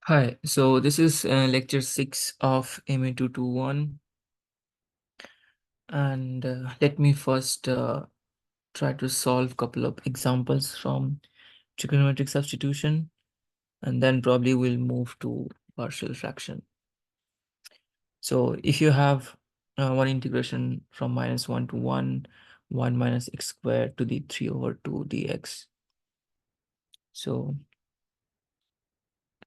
Hi, so this is lecture 6 of MA 221, and let me first try to solve a couple of examples from trigonometric substitution, and then probably we'll move to partial fraction. So if you have one integration from -1 to 1, 1 minus x squared to the 3/2 dx. So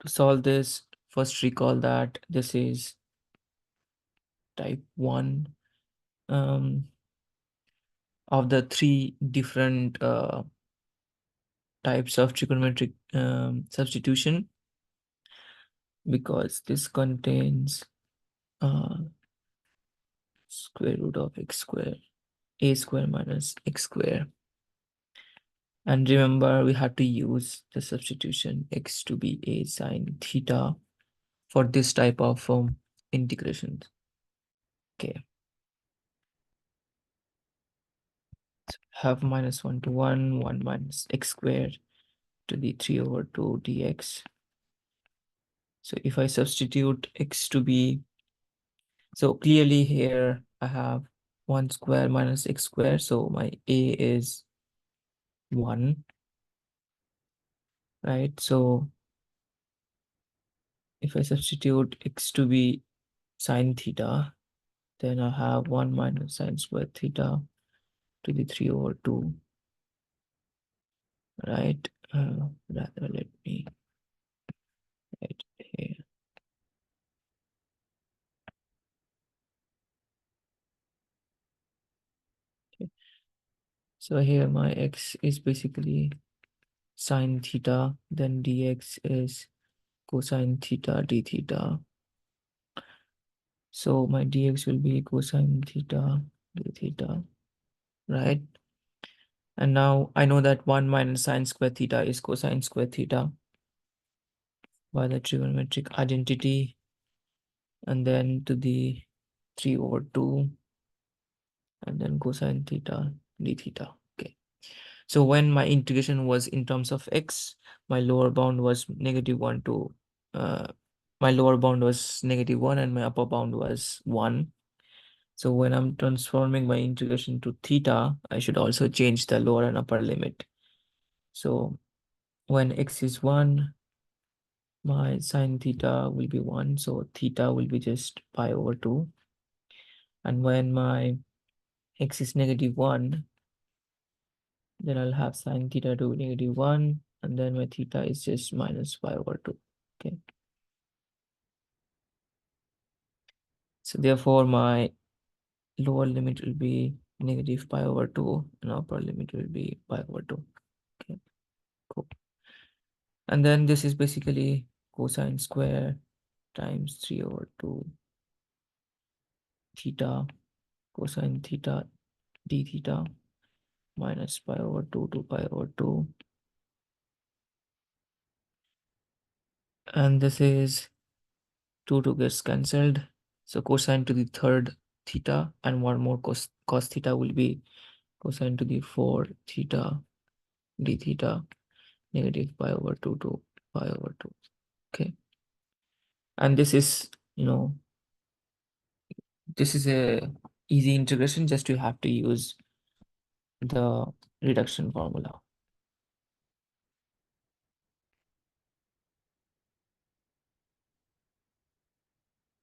to solve this, first recall that this is type 1. Of the three different types of trigonometric substitution, because this contains square root of x squared, a square minus x square. And remember, we have to use the substitution x to be a sine theta for this type of integrations. Okay. So have -1 to 1, 1 minus x squared to the 3/2 dx. So if I substitute x to be, so clearly here I have 1 square minus x squared, so my a is 1, right? So if I substitute x to be sine theta, then I have 1 minus sine squared theta to the 3/2, right? Rather, let me write here. Okay. So here my x is basically sine theta, then dx is cosine theta d theta. So my dx will be cosine theta d theta, right? And now I know that 1 minus sine squared theta is cosine squared theta by the trigonometric identity, and then to the 3/2, and then cosine theta d theta. Okay. So when my integration was in terms of x, my lower bound was -1 to my lower bound was -1 and my upper bound was 1. So when I'm transforming my integration to theta, I should also change the lower and upper limit. So when x is 1, my sine theta will be 1. So theta will be just pi/2. And when my x is -1, then I'll have sine theta to be -1. And then my theta is just minus pi/2. Okay. So therefore, my lower limit will be -pi/2 and upper limit will be pi/2. Okay, cool. And then this is basically cosine square times 3/2 theta cosine theta d theta minus pi/2 to pi/2. And this is 2 gets cancelled. So cosine to the third theta and one more cos theta will be cosine to the 4 theta d theta negative pi/2 to pi/2. Okay. And this is, this is a easy integration, just you have to use the reduction formula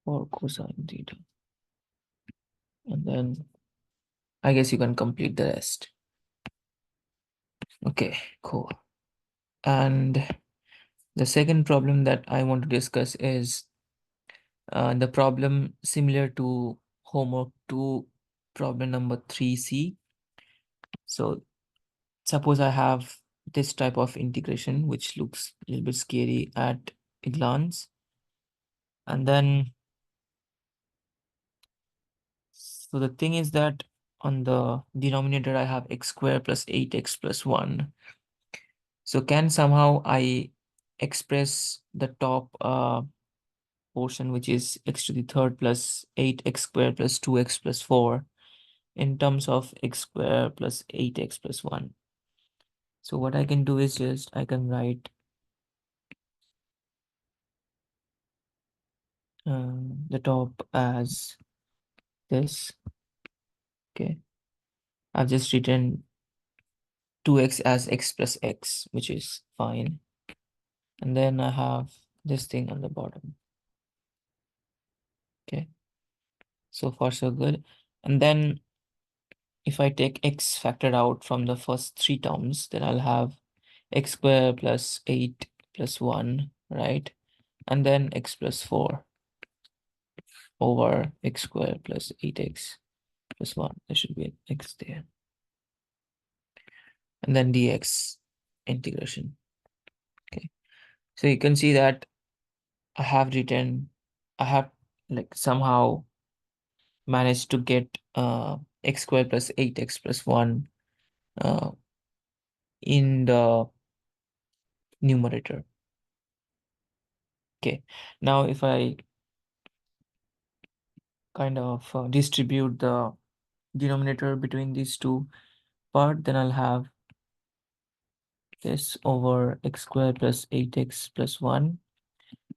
for cosine theta. And then I guess you can complete the rest. Okay, cool. And the second problem that I want to discuss is the problem similar to homework 2, problem number 3C. So suppose I have this type of integration, which looks a little bit scary at a glance. And then, so the thing is that on the denominator, I have x squared plus 8x plus 1. So can somehow I express the top portion, which is x to the third plus 8x squared plus 2x plus 4 in terms of x squared plus 8x plus 1. So what I can do is just I can write the top as this. Okay, I've just written 2x as x plus x, which is fine. And then I have this thing on the bottom. Okay, so far so good. And then if I take x factored out from the first three terms, then I'll have x squared plus 8 plus 1, right? And then x plus 4 over x squared plus 8x plus 1. There should be an x there. And then dx integration. Okay, so you can see that I have like somehow managed to get x squared plus 8x plus 1 uh, in the numerator. Okay, now if I kind of distribute the denominator between these two part, then I'll have this over x squared plus 8x plus 1,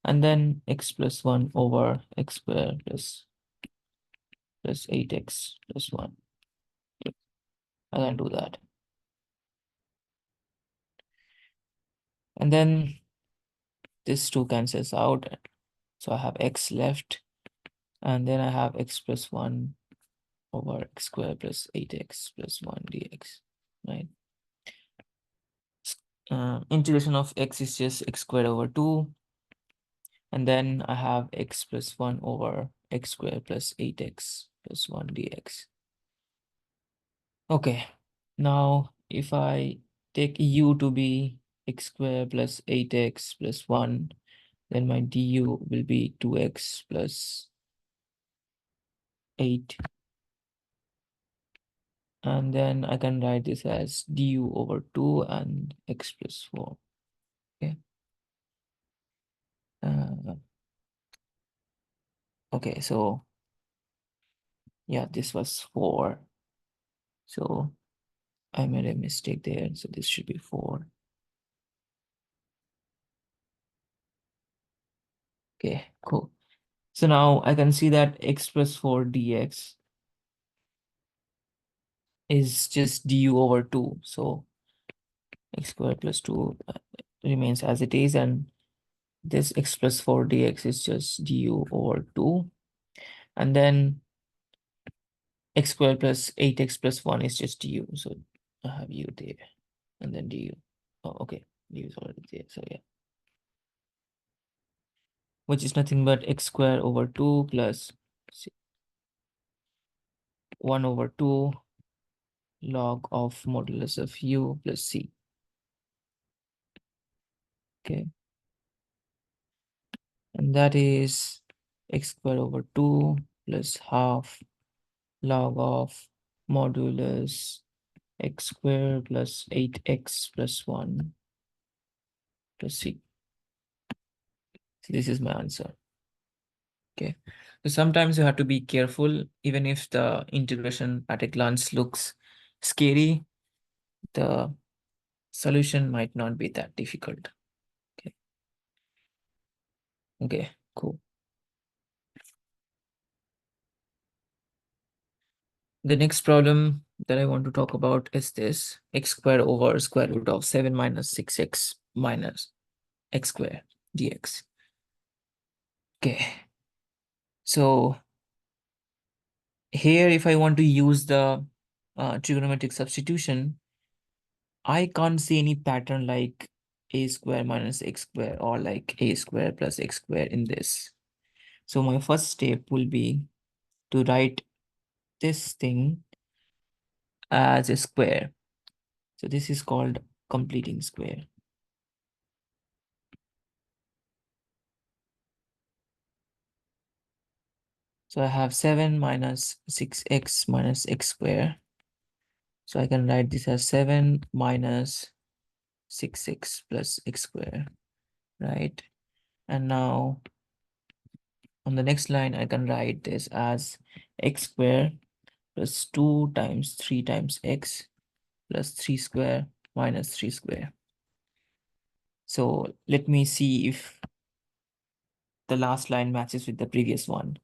and then x plus 1 over x squared plus 8x plus 1. I can do that. And then this 2 cancels out. So I have x left, and then I have x plus 1 over x squared plus 8x plus 1 dx, right? Integration of x is just x squared over 2. And then I have x plus 1 over x squared plus 8x plus 1 dx. Okay, now if I take u to be x squared plus 8x plus 1, then my du will be 2x plus 8. And then I can write this as du over 2 and x plus 4. Okay. Okay, so yeah, this was 4. So I made a mistake there. So this should be 4. Okay, cool. So now I can see that x plus 4 dx is just du over 2. So x squared plus 2 remains as it is, and this x plus 4 dx is just du over 2. And then x squared plus 8x plus 1 is just du. So I have u there, and then du. Oh, okay, du is already there. So yeah, which is nothing but x squared over 2 plus 1 over 2 log of modulus of u plus c. Okay, and that is x squared over 2 plus half log of modulus x squared plus 8x plus 1 plus c. So this is my answer. Okay, so sometimes you have to be careful. Even if the integration at a glance looks scary, the solution might not be that difficult. Okay, okay, cool. The next problem that I want to talk about is this: x squared over square root of 7 minus 6x minus x squared dx. Okay, so here if I want to use the trigonometric substitution, I can't see any pattern like a square minus x square or like a square plus x square in this. So my first step will be to write this thing as a square. So this is called completing square. So I have 7 minus 6x minus x square. So I can write this as 7 minus 6x plus x square, right? And now on the next line, I can write this as x square plus 2 times 3 times x plus 3 square minus 3 square. So let me see if the last line matches with the previous one.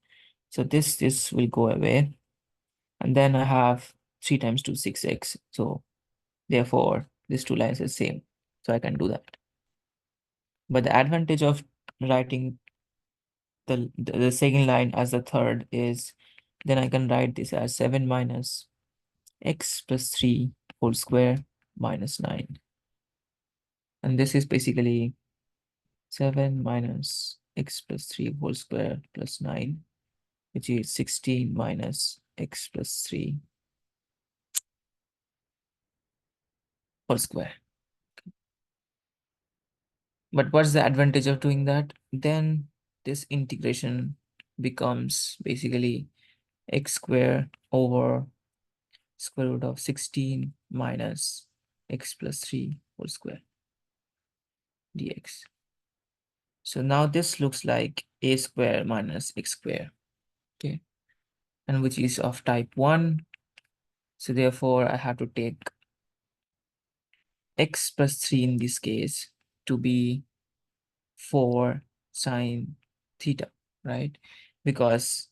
So this will go away. And then I have 3 times 2, 6x. So therefore, these two lines are same. So I can do that. But the advantage of writing the second line as the third is then I can write this as 7 minus x plus 3 whole square minus 9. And this is basically 7 minus x plus 3 whole square plus 9, which is 16 minus x plus 3 whole square. But what's the advantage of doing that? Then this integration becomes basically x square over square root of 16 minus x plus 3 whole square dx. So now this looks like a square minus x square, okay, and which is of type 1. So therefore I have to take x plus 3 in this case to be 4 sine theta, right? Because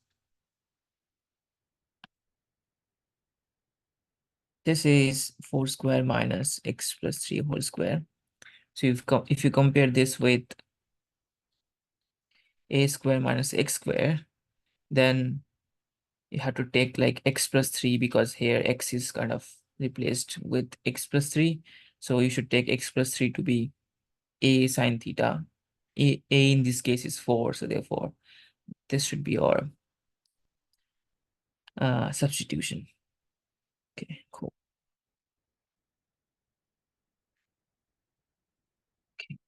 this is 4 square minus x plus 3 whole square. So if you compare this with a square minus x square, then you have to take like x plus 3 because here x is kind of replaced with x plus 3. So you should take x plus 3 to be a sine theta. A in this case is 4, so therefore this should be your substitution. Okay, cool. Okay.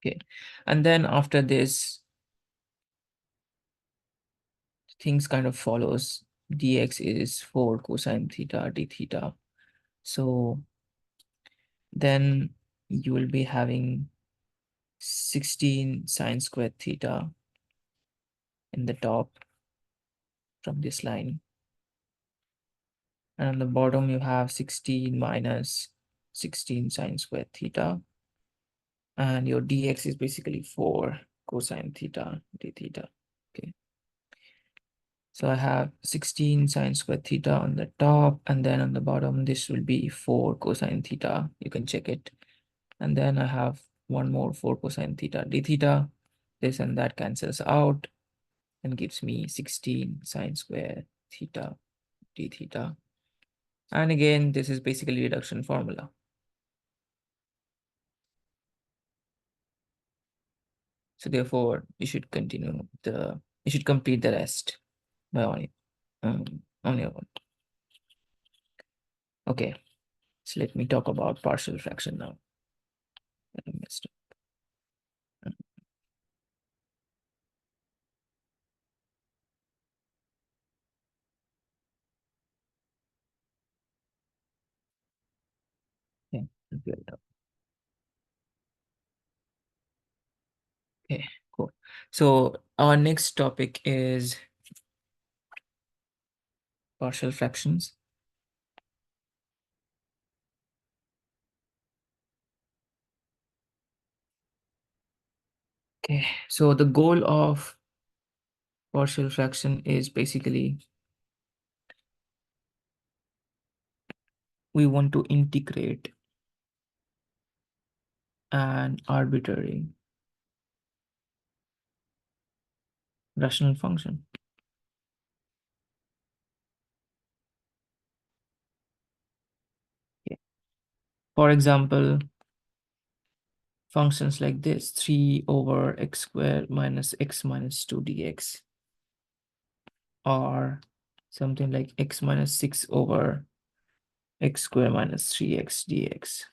Okay, and then after this, things kind of follows. Dx is 4 cosine theta d theta. So then you will be having 16 sine squared theta in the top from this line. And on the bottom, you have 16 minus 16 sine squared theta. And your dx is basically 4 cosine theta d theta. Okay. So I have 16 sine squared theta on the top, and then on the bottom, this will be 4 cosine theta. You can check it. And then I have one more 4 cosine theta d theta. This and that cancels out and gives me 16 sine square theta d theta. And again, this is basically reduction formula. So therefore, you should complete the rest by on your own. Okay, so let me talk about partial fraction now. I messed up. Yeah, good. Okay, cool. So our next topic is partial fractions. Okay, so the goal of partial fraction is basically we want to integrate an arbitrary rational function. Okay. For example, functions like this 3 over x squared minus x minus 2 dx, or something like x minus 6 over x squared minus 3x dx.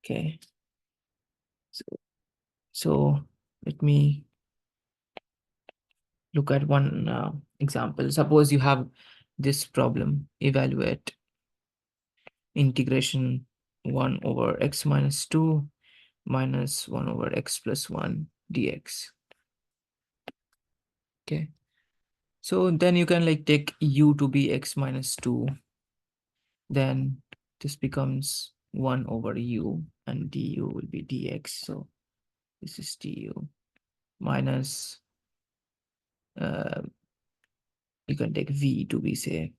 Okay, so let me look at one example. Suppose you have this problem: evaluate integration 1 over x minus 2 minus 1 over x plus 1 dx. Okay. So then you can like take u to be x minus 2. Then this becomes 1 over u and du will be dx. So this is du minus, uh, you can take v to be say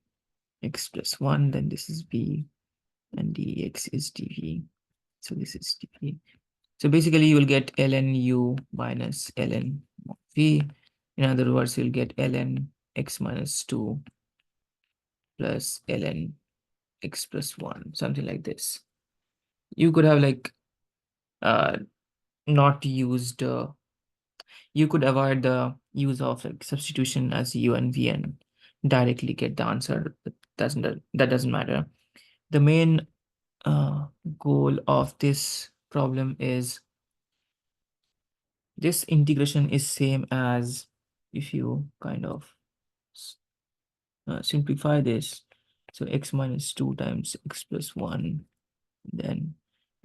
x plus 1. Then this is v and dx is dv. So this is dv. So basically you will get ln u minus ln v. In other words, you'll get ln x minus 2 plus ln x plus 1, something like this. You could have like uh, not used, you could avoid the use of like substitution as u and v and directly get the answer. But that doesn't matter. The main goal of this problem is this integration is same as if you kind of simplify this. So x minus 2 times x plus 1, then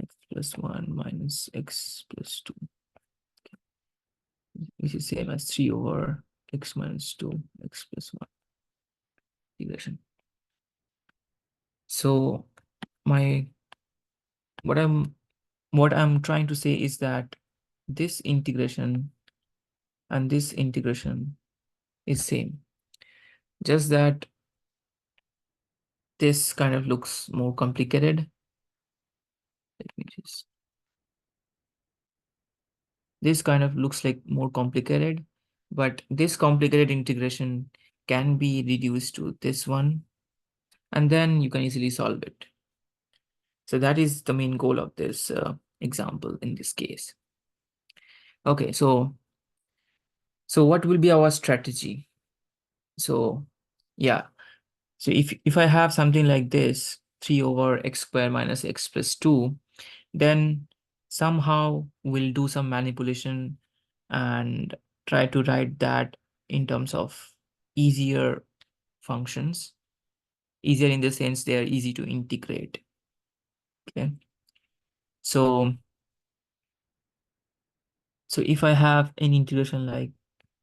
x plus 1 minus x plus 2, which is same as 3 over x minus 2 x plus 1 integration. So my what I'm trying to say is that this integration and this integration is same, just that this kind of looks more complicated. Let me just, this kind of looks like more complicated, but this complicated integration can be reduced to this one, and then you can easily solve it. So that is the main goal of this example in this case. Okay, so what will be our strategy? So yeah, so if I have something like this, 3 over x squared minus x plus 2, then somehow we'll do some manipulation and try to write that in terms of easier functions. Easier in the sense they are easy to integrate. Okay. So if I have an integration like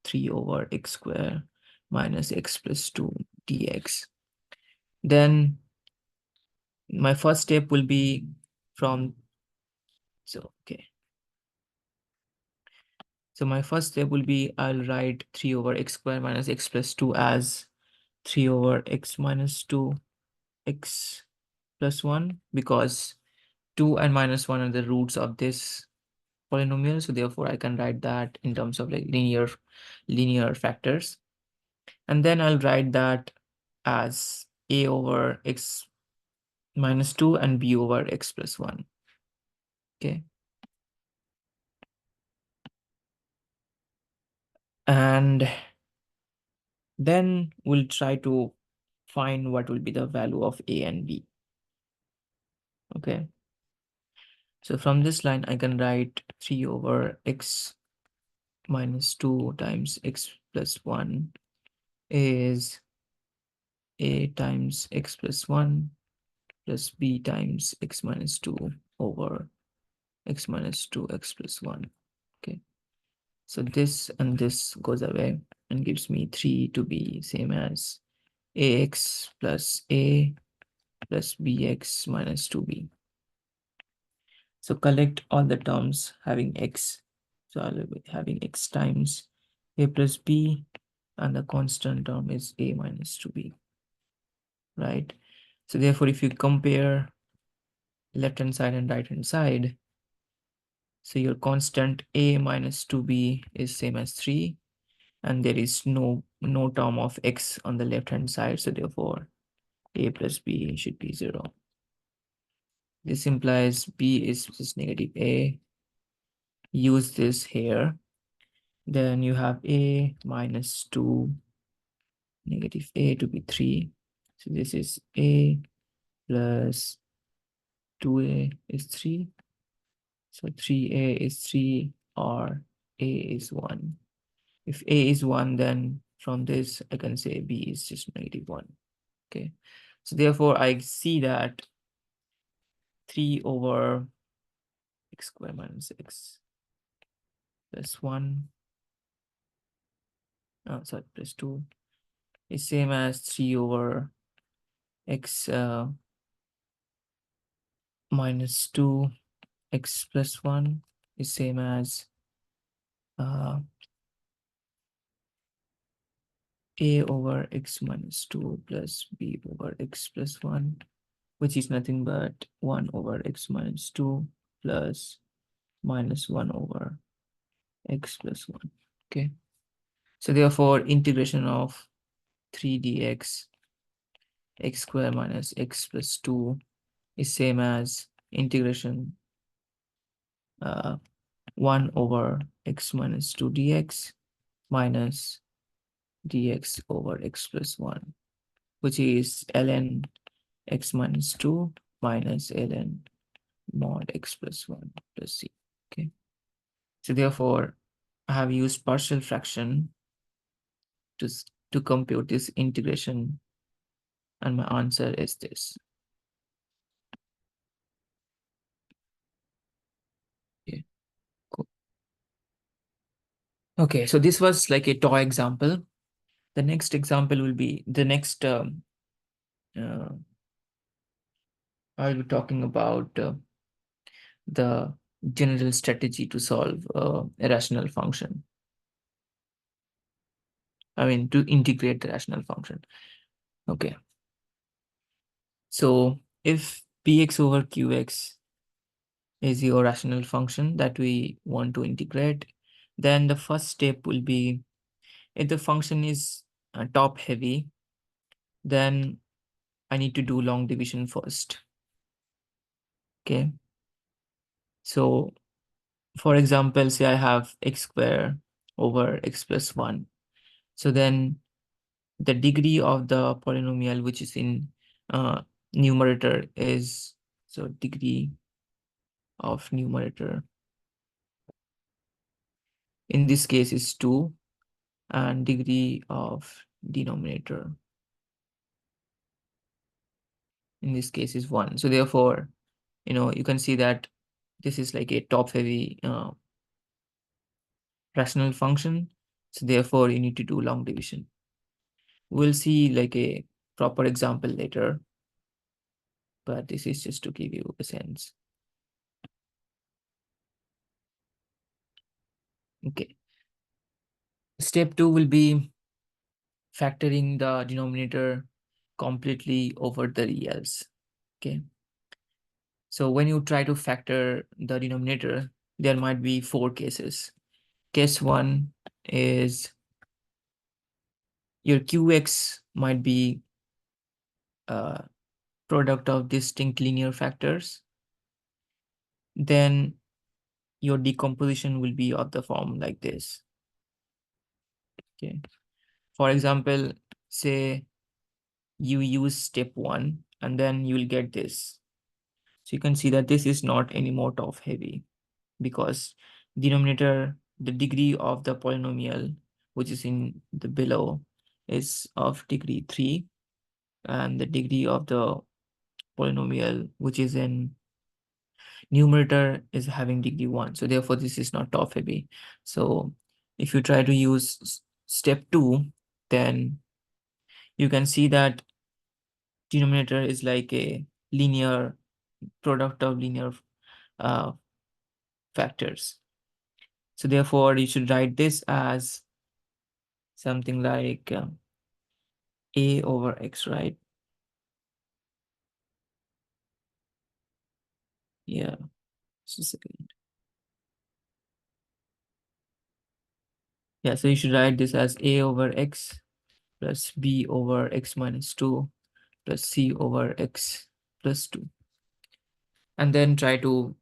3 over x squared minus x plus 2 dx, then my first step will be from, so my first step will be I'll write 3 over x squared minus x plus 2 as 3 over x minus 2 x plus 1, because 2 and minus 1 are the roots of this polynomial. So therefore I can write that in terms of like linear factors. And then I'll write that as a over x minus 2 and b over x plus 1. Okay. And then we'll try to find what will be the value of a and b. Okay. So from this line, I can write 3 over x minus 2 times x plus 1 is a times x plus 1 plus b times x minus 2 over x minus 2 x plus 1. Okay. So this and this goes away and gives me 3 to be same as ax plus a plus bx minus 2b. So collect all the terms having x. So I'll be having x times a plus b, and the constant term is a minus 2b, right? So therefore, if you compare left hand side and right hand side, so your constant a minus 2b is same as 3, and there is no term of x on the left hand side, so therefore a plus b should be 0. This implies b is just negative a. Use this here. Then you have a minus 2 negative a to be 3. So this is a plus 2a is 3. So 3a is 3 or a is 1. If a is 1, then from this I can say b is just negative 1. Okay. So therefore I see that 3 over x squared minus x plus 1 sorry, plus 2 is same as 3 over x minus 2, x plus 1 is same as a over x minus 2 plus b over x plus 1, which is nothing but 1 over x minus 2 plus minus 1 over x plus 1. Okay. So therefore, integration of 3 dx x square minus x plus 2 is same as integration 1 over x minus 2 dx minus dx over x plus 1, which is ln x minus 2 minus ln mod x plus 1 plus c. Okay. So therefore, I have used partial fraction to compute this integration, and my answer is this. Okay, cool. Okay, so this was like a toy example. The next example will be the next I'll be talking about the general strategy to solve a rational function. I mean, to integrate the rational function. Okay. So if px over qx is your rational function that we want to integrate, then the first step will be, if the function is top heavy, then I need to do long division first. Okay. So for example, say I have x square over x plus 1. So then the degree of the polynomial which is in numerator is, so degree of numerator in this case is 2, and degree of denominator in this case is 1. So therefore, you can see that this is like a top heavy rational function. So therefore, you need to do long division. We'll see like a proper example later, but this is just to give you a sense. Okay. Step 2 will be factoring the denominator completely over the reals. Okay. So when you try to factor the denominator, there might be 4 cases. Case 1 is your qx might be a product of distinct linear factors. Then your decomposition will be of the form like this. Okay. For example, say you use step 1 and then you will get this. So you can see that this is not anymore top heavy, because denominator, the degree of the polynomial which is in the below is of degree 3, and the degree of the polynomial which is in numerator is having degree 1. So therefore this is not top heavy. So if you try to use step 2, then you can see that denominator is like a linear product of linear uh, factors. So therefore you should write this as something like a over x, right? Yeah, just a second. Yeah, so you should write this as a over x plus b over x minus 2 plus c over x plus 2. And then try to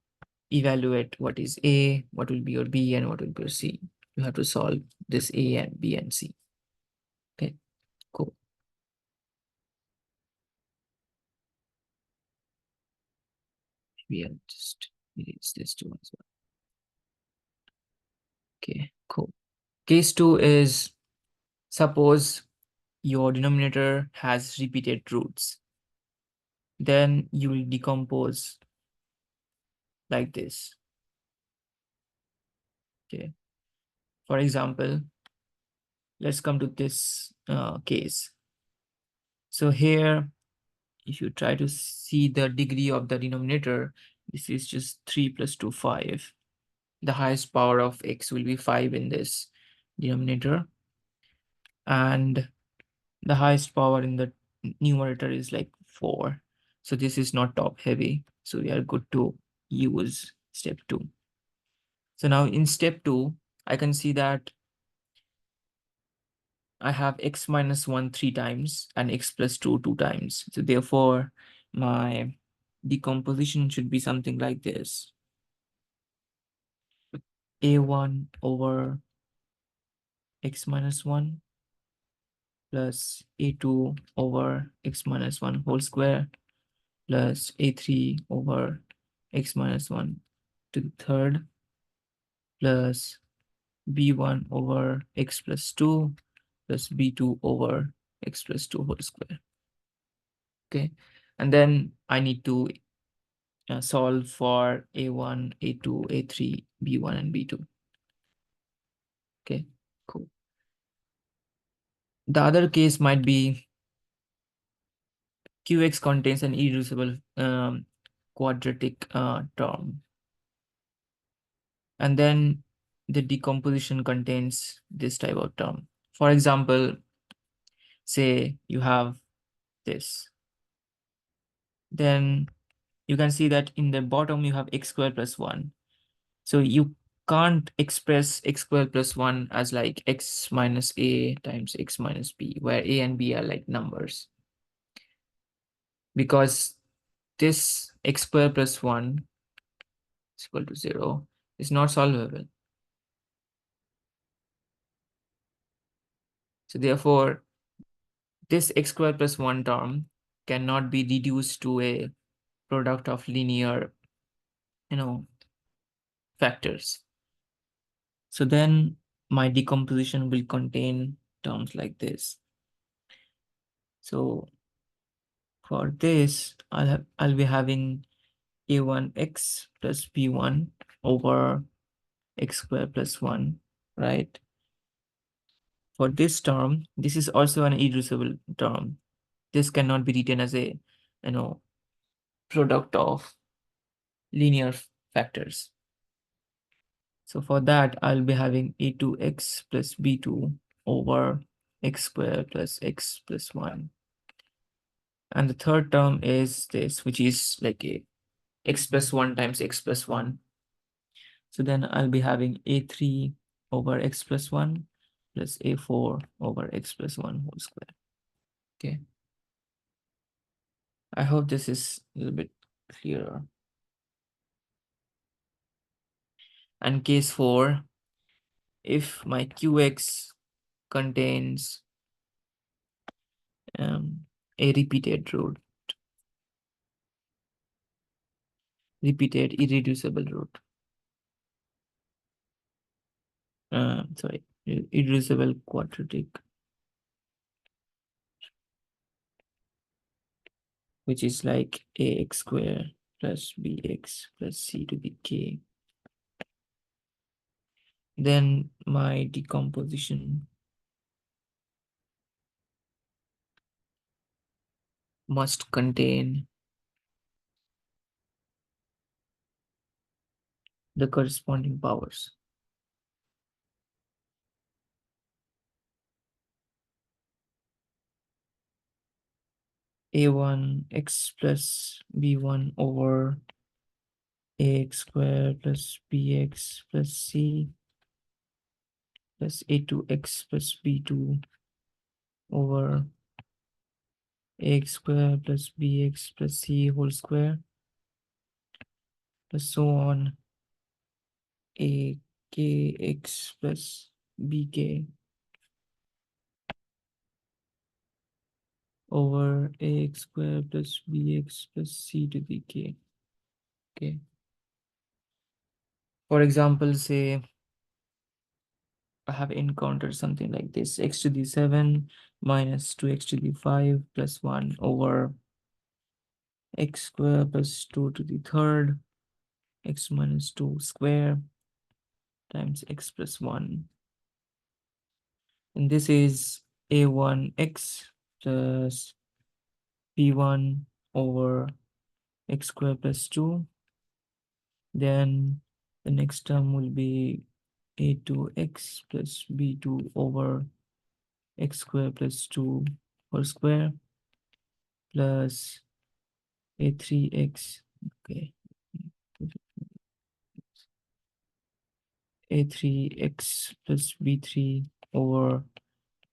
evaluate what is a, what will be your b, and what will be your c. You have to solve this a and b and c. Okay, cool. Maybe I'll just erase this too as well. Okay, cool. Case 2 is, suppose your denominator has repeated roots. Then you will decompose like this. Okay. For example, let's come to this case. So here, if you try to see the degree of the denominator, this is just 3 plus 2, 5. The highest power of x will be 5 in this denominator, and the highest power in the numerator is like 4. So this is not top heavy. So we are good to use step 2. So now in step 2, I can see that I have x minus 1 3 times and x plus 2 2 times. So therefore, my decomposition should be something like this. A1 over x minus 1 plus A2 over x minus 1 whole square plus A3 over x minus 1 to the third plus B1 over x plus 2 plus B2 over x plus 2 whole square. Okay, and then I need to solve for A1, A2, A3, B1, and B2. Okay, cool. The other case might be Qx contains an irreducible quadratic term. And then the decomposition contains this type of term. For example, say you have this. Then you can see that in the bottom you have x squared plus 1. So you can't express x squared plus 1 as like x minus a times x minus b, where a and b are like numbers. Because this x squared plus 1 is equal to 0 is not solvable. So therefore, this x squared plus 1 term cannot be reduced to a product of linear, factors. So then my decomposition will contain terms like this. So for this, I'll be having a1x plus b1 over x squared plus 1, right? For this term, this is also an irreducible term. This cannot be written as a, product of linear factors. So for that, I'll be having a2x plus b2 over x squared plus x plus 1. And the third term is this, which is like a x plus 1 times x plus 1. So then I'll be having a3 over x plus 1 plus a4 over x plus 1 whole square. Okay. I hope this is a little bit clearer. And case 4, if my qx contains a repeated irreducible root. Sorry, irreducible quadratic, which is like ax squared plus bx plus c to the k. Then my decomposition must contain the corresponding powers. A1 x plus b1 over ax squared plus bx plus c plus a2x plus b2 over ax squared plus bx plus c whole square plus so on a kx plus bk over ax squared plus bx plus c to the k. Okay. For example, say I have encountered something like this: x to the 7 minus 2x to the 5 plus 1 over x squared plus 2 to the third x minus 2 square times x plus 1 And this is a1x plus b1 over x squared plus 2. Then the next term will be a2x plus b2 over x squared plus 2 whole square plus a3x, okay, a3x plus b3 over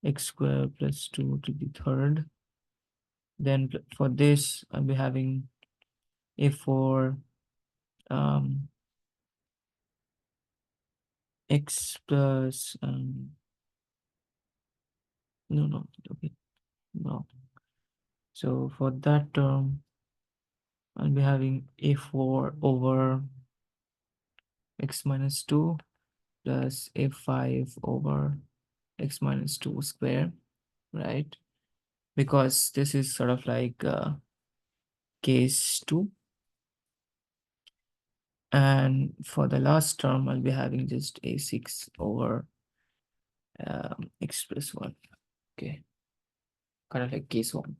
x squared plus 2 to the third. Then for this, I'll be having a4 x plus no, okay, no. So for that term, I'll be having a4 over x minus 2 plus a5 over x minus 2 square, right? Because this is sort of like case 2. And for the last term, I'll be having just a6 over x plus 1. Okay, kind of like case 1.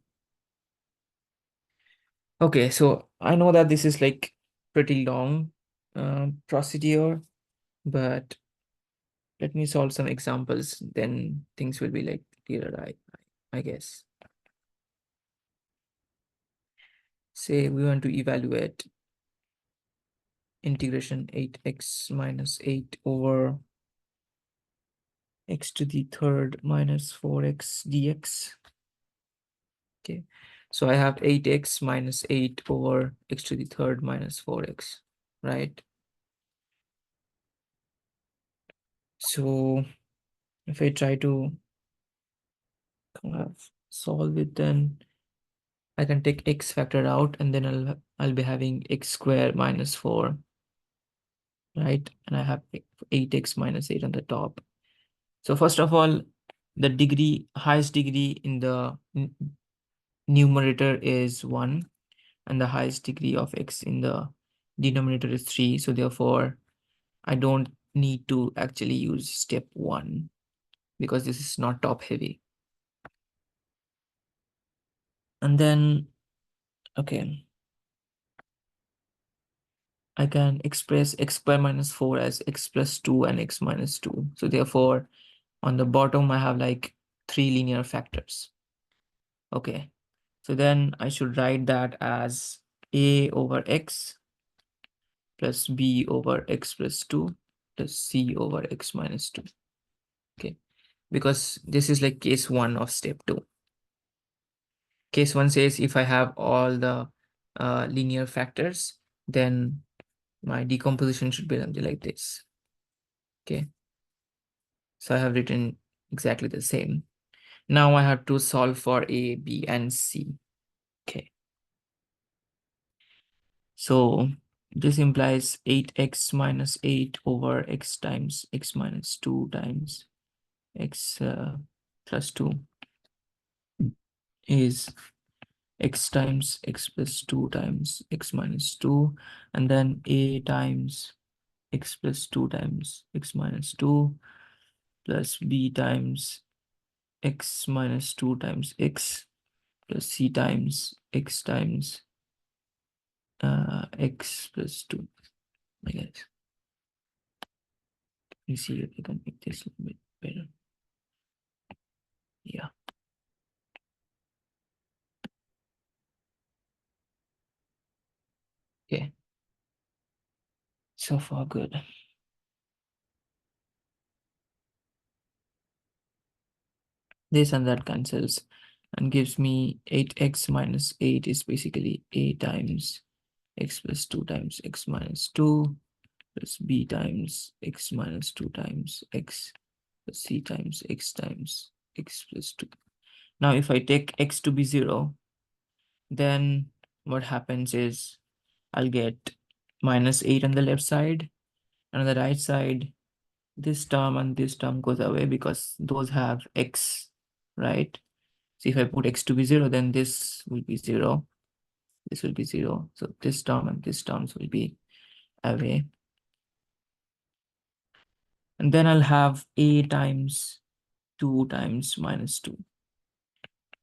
Okay, so I know that this is like pretty long procedure, but let me solve some examples, then things will be like clearer, I guess. Say we want to evaluate integration 8x minus 8 over x to the third minus 4x dx. Okay, so I have 8x minus 8 over x to the third minus 4x, right? So if I try to solve it, then I can take x factor out, and then I'll be having x squared minus 4, right? And I have 8x minus 8 on the top. So first of all, the highest degree in the numerator is 1, and the highest degree of x in the denominator is 3. So therefore, I don't need to actually use step 1 because this is not top heavy. And then, okay, I can express x squared minus 4 as x plus 2 and x minus 2. So therefore, on the bottom, I have like 3 linear factors. Okay, so then I should write that as a over x plus b over x plus 2 plus c over x minus 2. Okay, because this is like case 1 of step 2. Case 1 says if I have all the linear factors, then my decomposition should be something like this. Okay, so I have written exactly the same. Now I have to solve for a, b, and c. Okay, so this implies 8x minus 8 over x times x minus 2 times x plus 2 is x times x plus 2 times x minus 2, and then a times x plus 2 times x minus 2 plus b times x minus 2 times x plus c times x x plus 2. I guess. Let me see if I can make this a bit better. Yeah. Okay. So far, good. This and that cancels and gives me 8x minus 8 is basically a times x plus 2 times x minus 2 plus b times x minus 2 times x plus c times x plus 2. Now, if I take x to be 0, then what happens is I'll get minus 8 on the left side, and on the right side, this term and this term goes away because those have x, right? So if I put x to be 0, then this will be 0. This will be 0. So this term and this terms will be away. And then I'll have a times 2 times minus 2.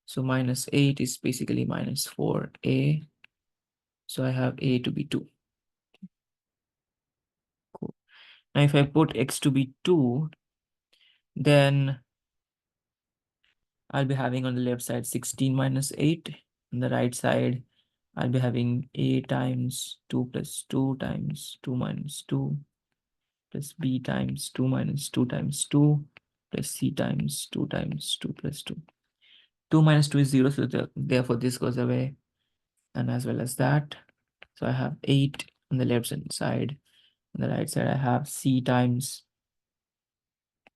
So minus 8 is basically minus 4a. So I have a to be 2. Cool. Now if I put x to be 2, then I'll be having on the left side 16 minus 8. On the right side, I'll be having a times 2 plus 2 times 2 minus 2 plus b times 2 minus 2 times 2 plus c times 2 times 2 plus 2. 2 minus 2 is 0, so therefore this goes away, and as well as that. So I have 8 on the left hand side. On the right side, I have c times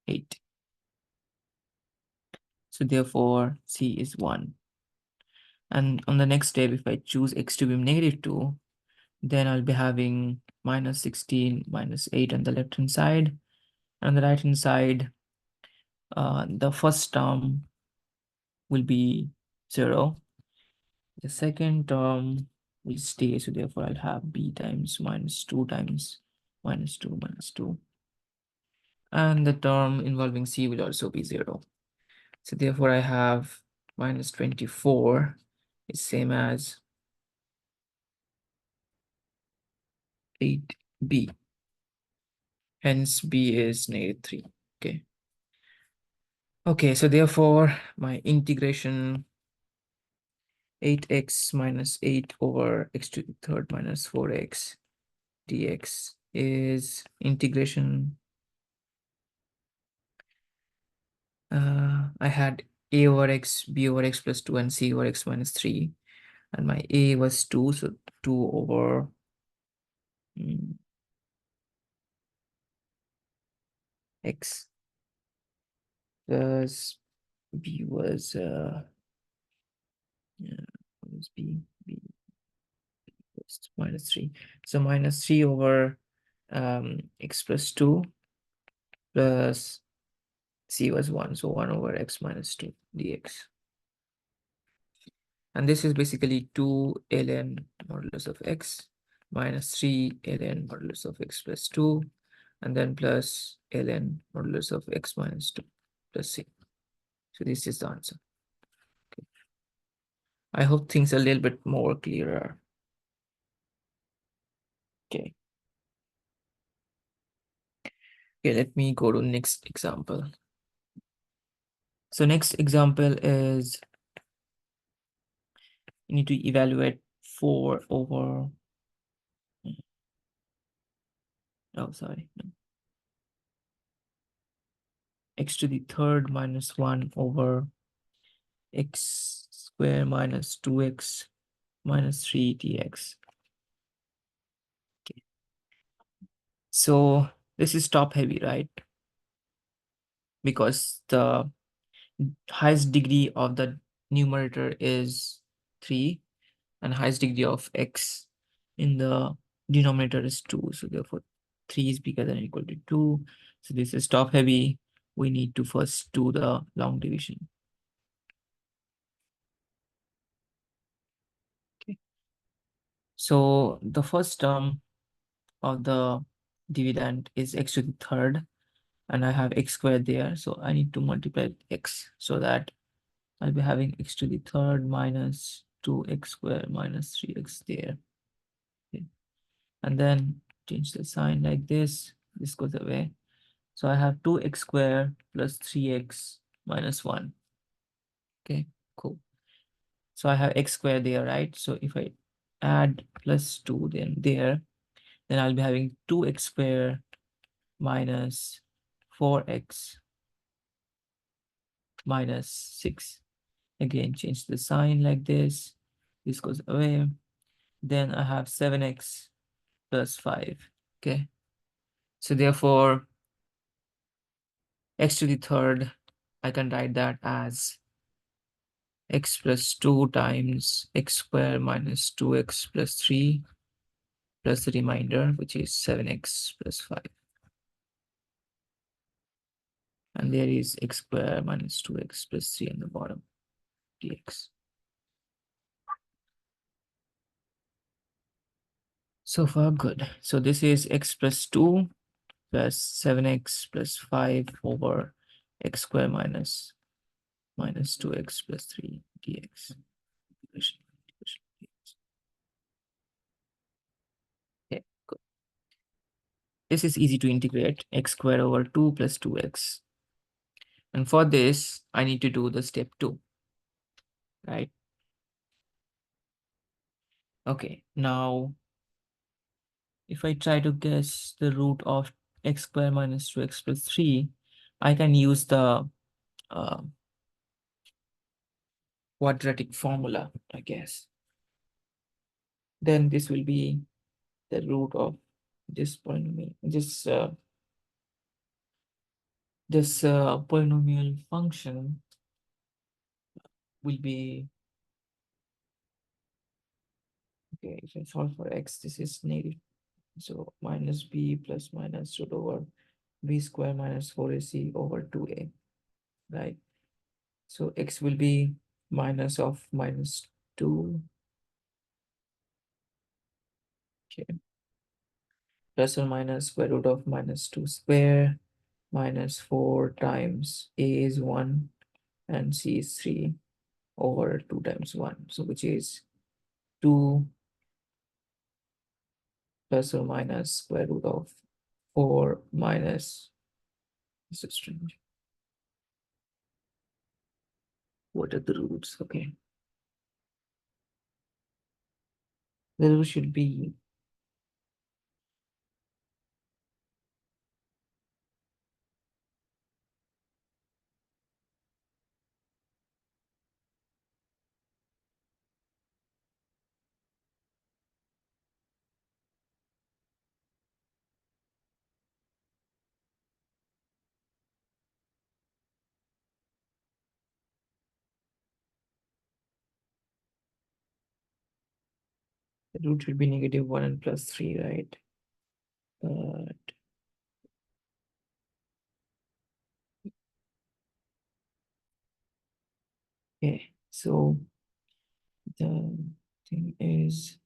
8. So therefore, c is 1. And on the next step, if I choose x to be negative 2, then I'll be having minus 16 minus 8 on the left hand side. And on the right hand side, the first term will be 0. The second term will stay, so therefore I'll have b times minus 2 times minus 2 minus 2. And the term involving c will also be 0. So therefore I have minus 24 is same as 8b. Hence b is negative 3. Okay. Okay, so therefore my integration 8x minus 8 over x to the third minus 4x dx is integration. I had a over x, b over x plus 2, and c over x minus 3. And my a was 2, so 2 over x plus b was what was b? B was minus 3. So minus 3 over x plus 2 plus c was 1, so 1 over x minus 2 dx. And this is basically 2 ln modulus of x minus 3 ln modulus of x plus 2, and then plus ln modulus of x minus 2 plus c. So this is the answer. Okay. I hope things are a little bit more clearer. Okay. Okay, let me go to next example. So next example is you need to evaluate 4 over, oh, sorry, no. X to the third minus 1 over x square minus 2x minus 3 dx. Okay. So this is top heavy, right? Because the highest degree of the numerator is 3 and highest degree of x in the denominator is 2. So therefore 3 is bigger than or equal to 2. So this is top heavy. We need to first do the long division. Okay. So the first term of the dividend is x to the third, and I have x squared there. So I need to multiply x so that I'll be having x to the third minus 2x squared minus 3x there. Okay. And then change the sign like this. This goes away. So I have 2x squared plus 3x minus 1. Okay, cool. So I have x squared there, right? So if I add plus 2 then I'll be having 2x squared minus 4x minus 6. Again, change the sign like this. This goes away. Then I have 7x plus 5. Okay. So therefore, x to the third, I can write that as x plus 2 times x squared minus 2x plus 3 plus the remainder, which is 7x plus 5. And there is x squared minus 2x plus 3 on the bottom, dx. So far, good. So this is x plus 2 plus 7x plus 5 over x square minus 2x plus 3 dx. Okay, good. This is easy to integrate, x squared over 2 plus 2x. And for this, I need to do the step 2, right? Okay, now if I try to guess the root of x squared minus 2x plus 3, I can use the quadratic formula, I guess. Then this will be the root of this polynomial, this polynomial function will be, okay, if I solve for x, this is negative. So minus b plus minus root over b square minus 4ac over 2a, right? So x will be minus of minus 2, okay, plus or minus square root of minus 2 square minus 4 times a is 1 and c is 3 over 2 times 1. So which is 2 plus or minus square root of 4 minus, this is strange. What are the roots? Okay. The root should be the root should be negative 1 and plus 3, right? But okay, so the thing is,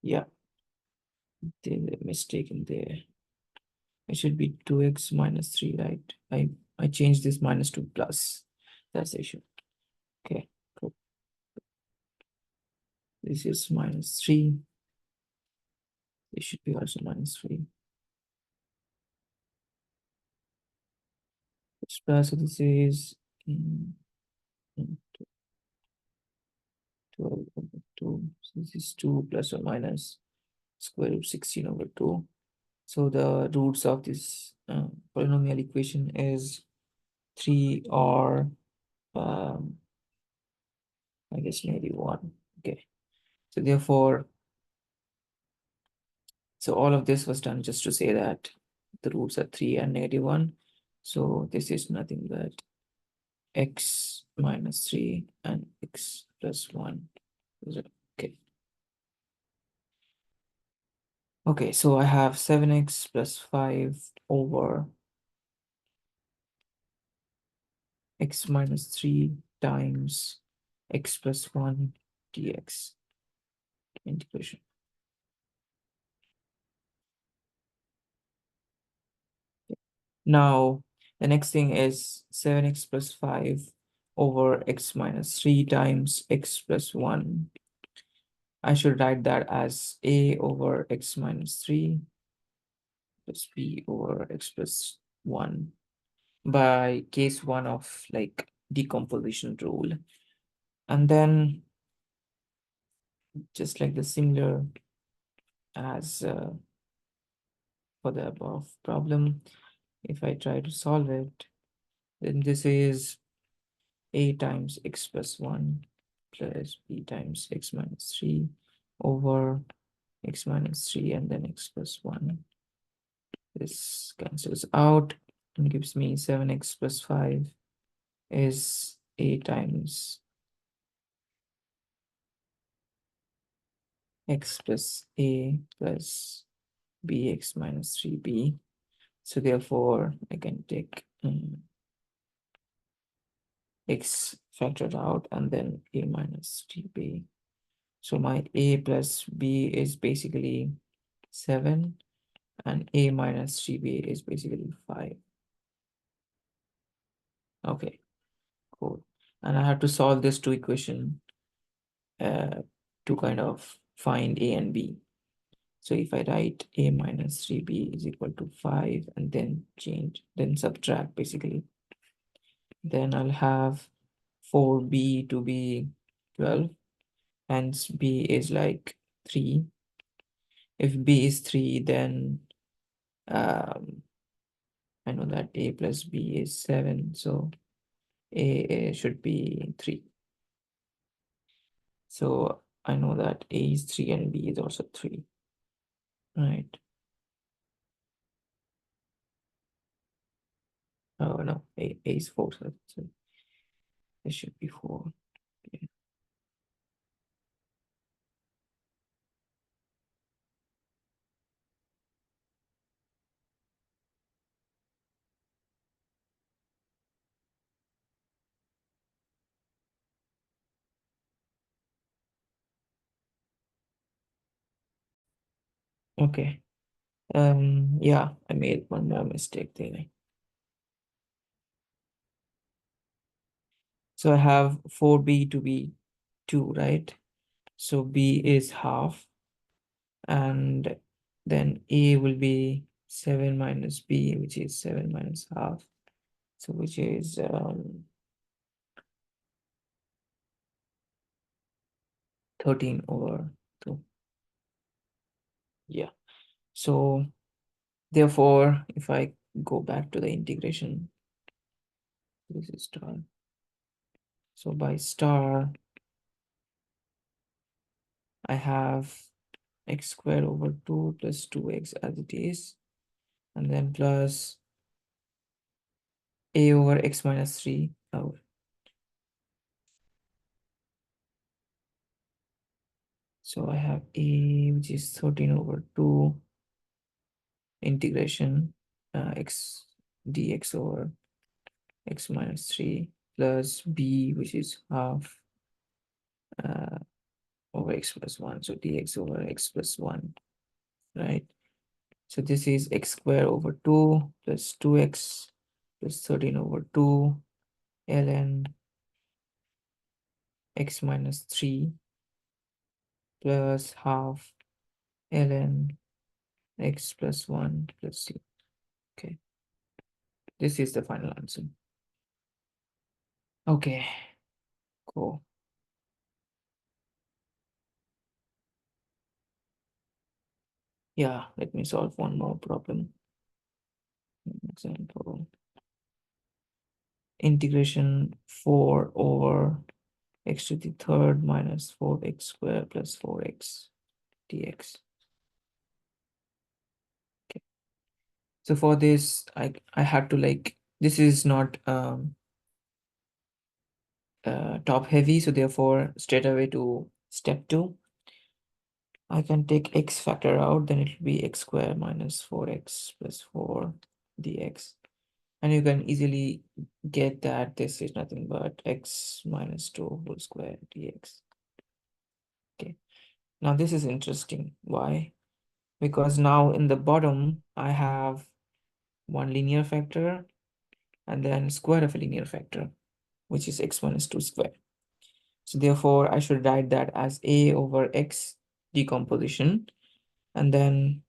yeah, there's a mistake in there. It should be 2x minus 3, right? I changed this minus to plus. That's the issue. Okay, cool. This is minus 3. It should be also minus 3. It's plus, so this is 12 over 2. So this is 2 plus or minus square root 16 over 2. So the roots of this polynomial equation is 3 or I guess maybe 1. Okay. So therefore, so all of this was done just to say that the roots are 3 and negative 1. So this is nothing but x minus 3 and x plus 1. Okay. Okay, so I have 7x plus 5 over x minus 3 times x plus 1 dx integration. Now, the next thing is 7x plus 5 over x minus 3 times x plus 1. I should write that as a over x minus 3 plus b over x plus 1 by case 1 of like decomposition rule. And then just like the similar as for the above problem, if I try to solve it, then this is a times x plus 1 plus b times x minus 3 over x minus 3 and then x plus 1. This cancels out and gives me 7x plus 5 is a times x plus a plus bx minus 3b. So therefore, I can take x factored out and then a minus 3b. So my a plus b is basically 7 and a minus 3b is basically 5. Okay, cool. And I have to solve this two equation to kind of find a and b. So if I write a minus 3b is equal to 5 and then subtract basically, then I'll have 4b to be 12, hence b is like 3. If b is 3, then I know that a plus b is 7, so a should be 3. So I know that a is 3 and b is also 3, right? Oh no, a is 4, so it should be 4. Okay. Yeah, I made one more mistake there. So I have 4b to be 2, right? So b is half, and then a will be 7 minus b, which is 7 minus half. So which is 13 over 2. Yeah. So therefore, if I go back to the integration, this is star. So by star, I have x squared over 2 plus 2x as it is, and then plus a over x minus 3 out. So I have a, which is 13 over 2 integration x dx over x minus 3 plus b, which is half uh, over x plus 1. So dx over x plus 1, right? So this is x squared over 2 plus 2x plus 13 over 2 ln x minus 3 plus half ln x plus 1 plus c. Okay, this is the final answer. Okay, cool. Yeah, let me solve one more problem. Example, integration 4 over x to the third minus 4x squared plus 4x dx. Okay. So for this, I had to like, this is not top heavy, so therefore straight away to step 2, I can take x factor out, then it will be x squared minus 4x plus 4 dx. And you can easily get that this is nothing but x minus 2 whole square dx. Okay, now this is interesting. Why? Because now in the bottom, I have one linear factor and then square of a linear factor, which is x minus 2 square. So therefore, I should write that as a over x decomposition, and then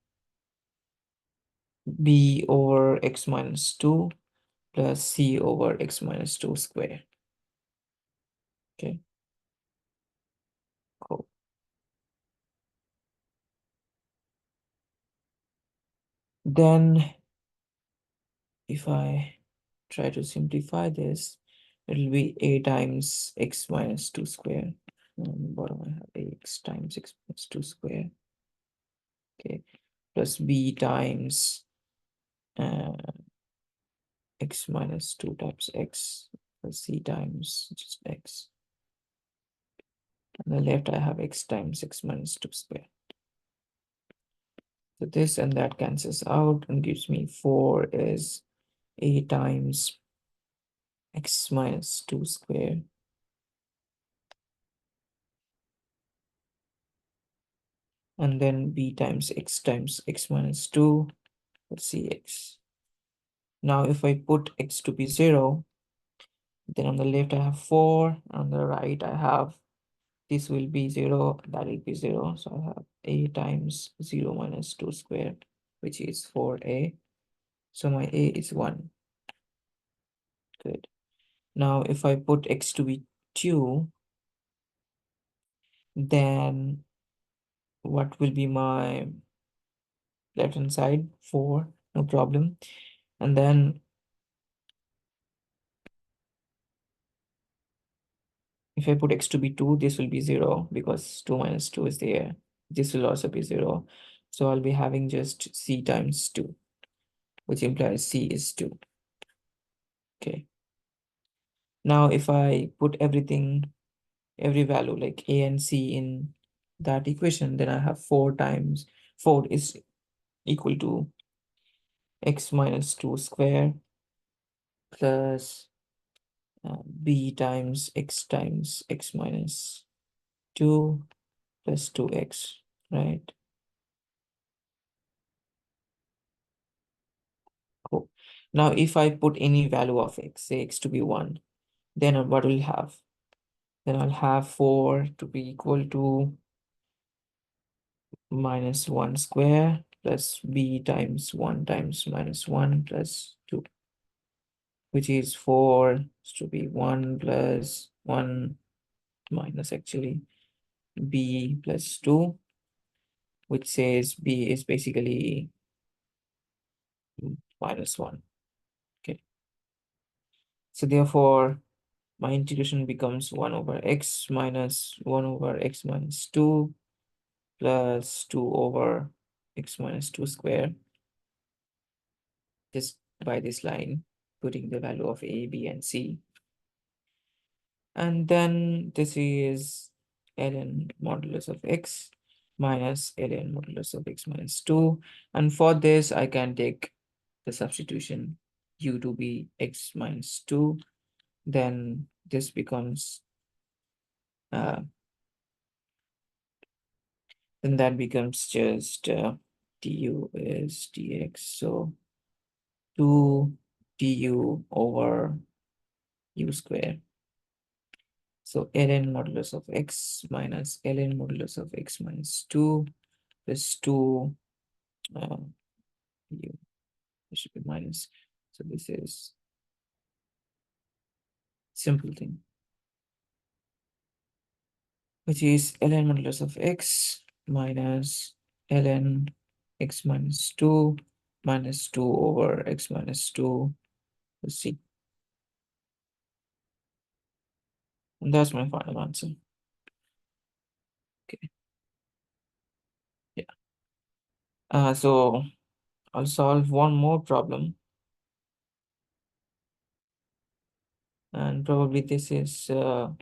b over x minus 2 plus c over x minus 2 square. Okay, cool. Then if I try to simplify this, it'll be a times x minus 2 square. On the bottom, I have ax times x minus 2 square. Okay, plus b times uh, x minus 2 times x plus c times just x. On the left, I have x times x minus 2 square. So this and that cancels out and gives me 4 is a times x minus 2 square and then b times x minus 2 Let's see x. Now if I put x to be 0, then on the left I have 4, on the right I have this will be 0, that will be 0. So I have a times 0 minus 2 squared, which is 4a. So my a is 1. Good. Now if I put x to be 2, then what will be my left hand side? 4, no problem. And then if I put x to be 2, this will be 0 because 2 minus 2 is there. This will also be 0. So I'll be having just c times 2, which implies c is 2. Okay. Now if I put everything, every value like a and c in that equation, then I have 4 times 4 is equal to x minus 2 square plus b times x minus 2 plus 2x, right? Cool. Now if I put any value of x, say x to be 1, then what will have? Then I'll have 4 to be equal to minus 1 square plus b times 1 times minus 1 plus 2, which is 4 to be 1 plus 1 minus actually b plus 2, which says b is basically minus 1. Okay. So therefore, my integration becomes 1 over x minus 1 over x minus 2 plus 2 over x minus 2 square, just by this line, putting the value of a, b, and c. And then this is ln modulus of x minus ln modulus of x minus 2. And for this, I can take the substitution u to be x minus 2. Then this becomes, then that becomes just du is dx. So 2 du over u square. So ln modulus of x minus ln modulus of x minus 2 plus 2 u. It should be minus. So this is simple thing, which is ln modulus of x minus ln x minus 2 minus 2 over x minus 2. Let's see. And that's my final answer. Okay. Yeah. So I'll solve one more problem. And probably this is the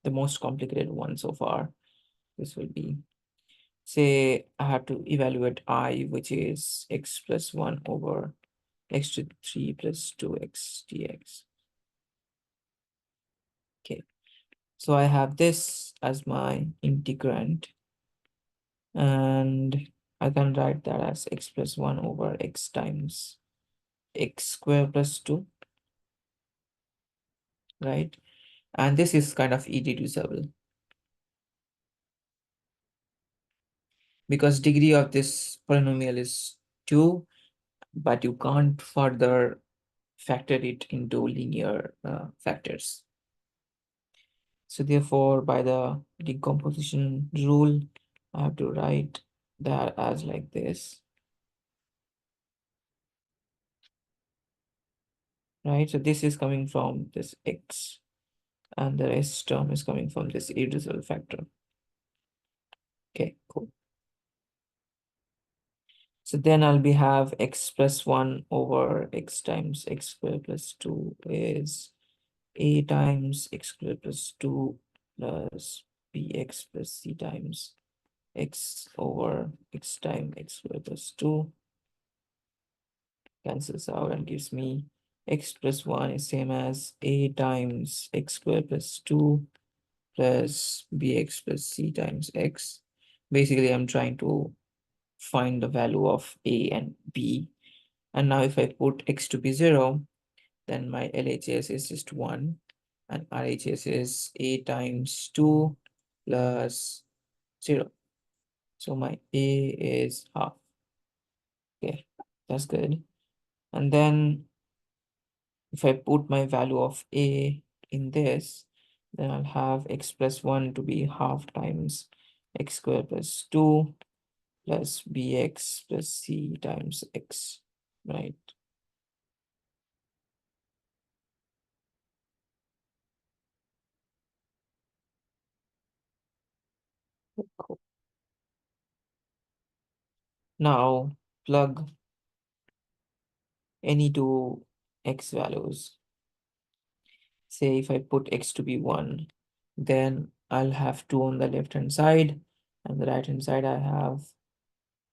most complicated one so far. This will be, say I have to evaluate I, which is x plus 1 over x to 3 plus 2x dx. Okay, so I have this as my integrand, and I can write that as x plus 1 over x times x square plus 2, right? And this is kind of irreducible because degree of this polynomial is 2, but you can't further factor it into linear factors. So therefore, by the decomposition rule, I have to write that as like this, right? So this is coming from this x, and the rest term is coming from this irreducible factor. Okay, cool. So then I'll be have x plus 1 over x times x squared plus 2 is a times x squared plus 2 plus bx plus c times x over x times x squared plus 2 cancels out and gives me x plus 1 is same as a times x squared plus 2 plus bx plus c times x. Basically, I'm trying to find the value of a and b And now if I put x to be 0, then my LHS is just 1, and RHS is a times 2 plus 0. So my A is half. Okay, that's good. And then if I put my value of A in this, then I'll have x plus 1 to be half times x squared plus 2 plus bx plus c times x, right? Cool. Now plug any two x values. Say if I put x to be 1, then I'll have 2 on the left hand side, and the right hand side I have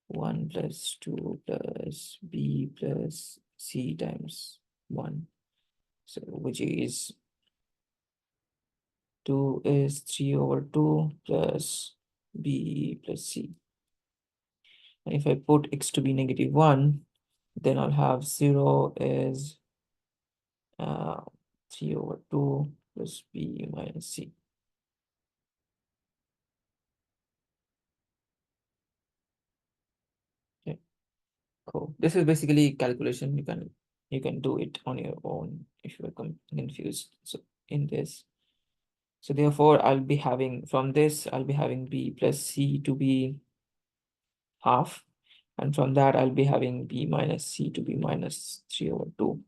1 plus 2 plus b plus c times 1. So which is 2 is 3 over 2 plus b plus c. And if I put x to be -1, then I'll have 0 is 3 over 2 plus b minus c. Okay, cool. This is basically calculation. You can do it on your own if you're confused. So in this, so therefore I'll be having from this I'll be having b plus c to be half, and from that I'll be having b minus c to be minus 3 over 2.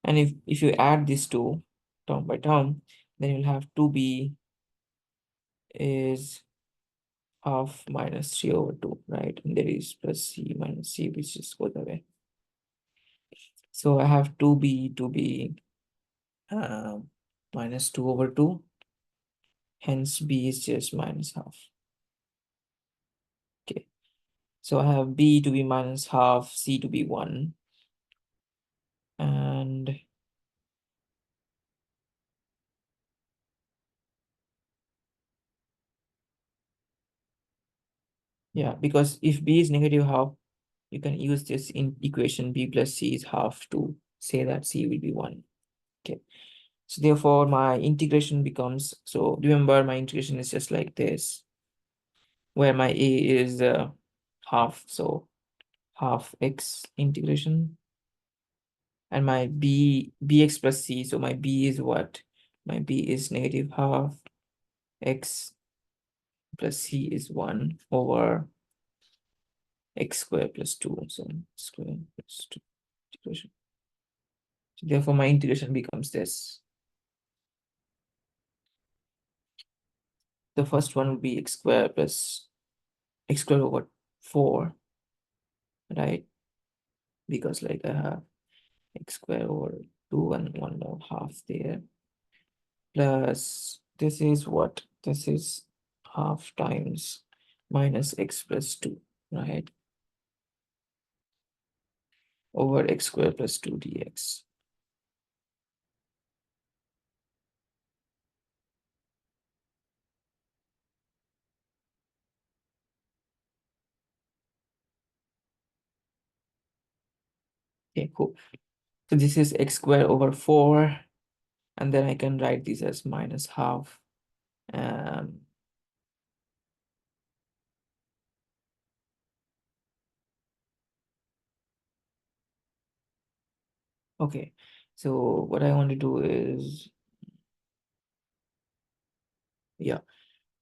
And if you add these two term by term, then you'll have 2b is half minus 3 over 2, right? And there is plus c minus c, which just goes away. So I have 2b to be minus 2 over 2. Hence b is just minus half. Okay. So I have b to be minus half, c to be 1. And yeah, because if b is negative half, you can use this in equation b plus c is half to say that c will be 1. Okay. So therefore my integration becomes, so remember my integration is just like this, where my a is half, so half x integration, and my bx plus c, so my b is what? My b is negative half x plus c is 1 over x squared plus 2, so square plus 2 integration. So therefore my integration becomes this. The first one would be x squared plus x squared over 4, right? Because like I have x squared over 2 and 1 more half there, plus this is what? This is half times minus x plus 2, right? Over x squared plus 2 dx. Okay, cool. So this is x squared over 4, and then I can write this as minus half. Okay, so what I want to do is, yeah,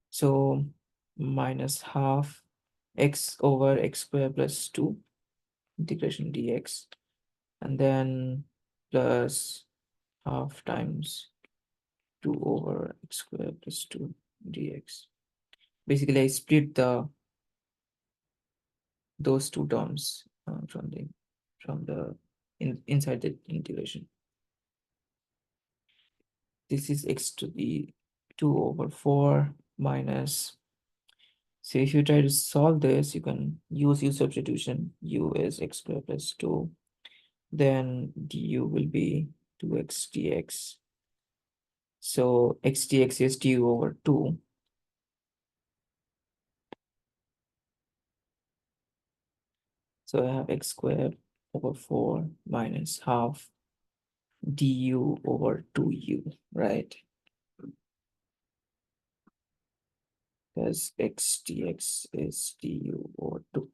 so minus half x over x squared plus 2 integration dx, and then plus half times 2 over x squared plus 2 dx. Basically, I split those two terms from the inside the integration. This is x to the 2 over 4 minus. So if you try to solve this, you can use u substitution. U is x squared plus 2. Then du will be 2x dx. So x dx is du over 2. So I have x squared over 4 minus half du over 2u, right? Because x dx is du over 2.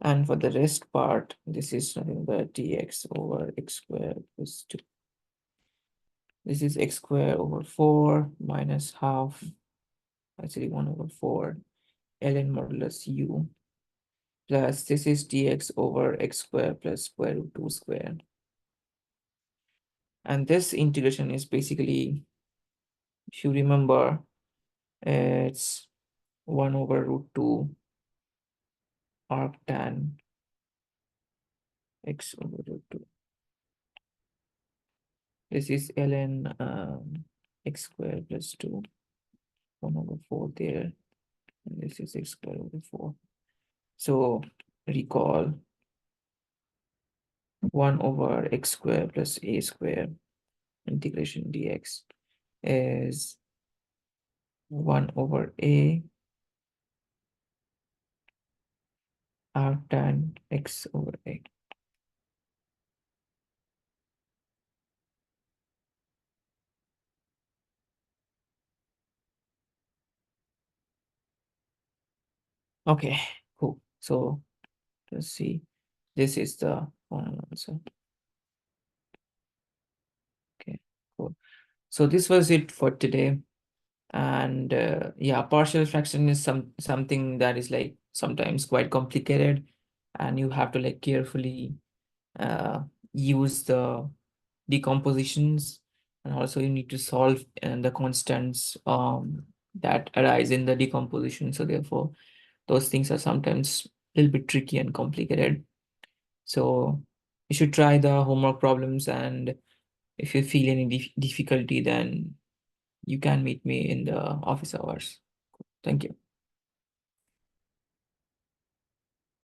And for the rest part, this is nothing but dx over x squared plus 2. This is x squared over 4 minus half, actually 1 over 4, ln modulus u, plus this is dx over x squared plus square root 2 squared. And this integration is basically, if you remember, it's 1 over root 2 arctan x over root 2. This is ln x squared plus 2, 1 over 4 there. And this is x squared over 4. So recall 1 over x squared plus a squared integration dx is 1 over a arctan x over a. Okay, cool. So let's see. This is the final answer. Okay, cool. So this was it for today. And yeah, partial fraction is something that is like sometimes quite complicated, and you have to like carefully use the decompositions, and also you need to solve the constants that arise in the decomposition. So therefore those things are sometimes a little bit tricky and complicated. So you should try the homework problems, and if you feel any difficulty, then you can meet me in the office hours. Thank you.